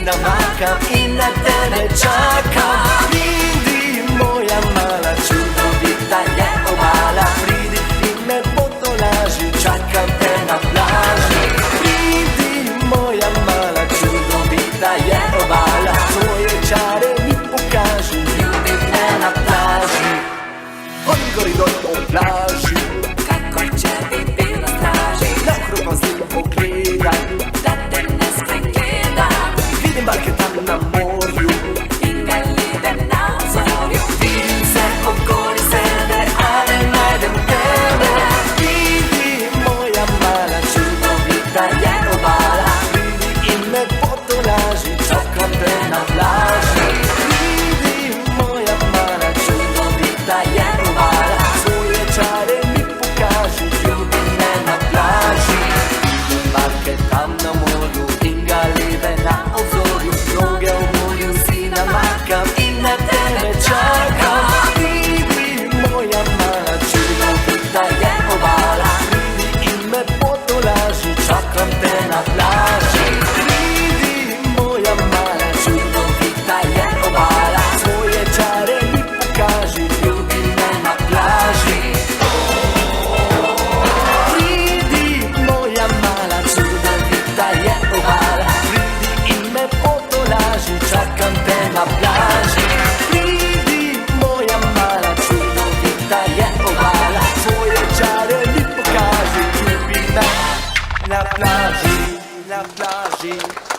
namakam i na tebe čakam. Pridi moja mala, čudovita je obala, pridi i me potolaži, čakam te na plaži. Pridi moja mala, čudovita je obala, svoje čare mi pokaži, ljubim me na plaži. Gori doj po plaži, Kako će ti bil na straži, naokrug pazljivo pogledam, da te ne spregledam. vidim barke tam na morju, Invalide na obzorju, vidim se okoli sebe, a ne najdem tebe. Vidi moja mala, čudovita je obala, pridi i me potolaži, čakam te na plaži. Vidi moja mala, čudovita je obala, svoje čare mi pokaži, ljubim me na plaži. Vidim barke tam na morju, invalide na obzorju, noge u morju si namakam i na tebe čakam. Vidi moja mala, čudovita je obala, pridi i me potolaži, čakam te na plaži. Vidi moja mala, čudovita je obala, svoje čare mi pokaži, ljubim me na plaži. Pridi moja mala, čudovita je obala, pridi i me potolaži, čakam te na plaži. Pridi moja mala, čudovita je obala, svoje čare mi pokaži, ljubim me na plaži, na plaži.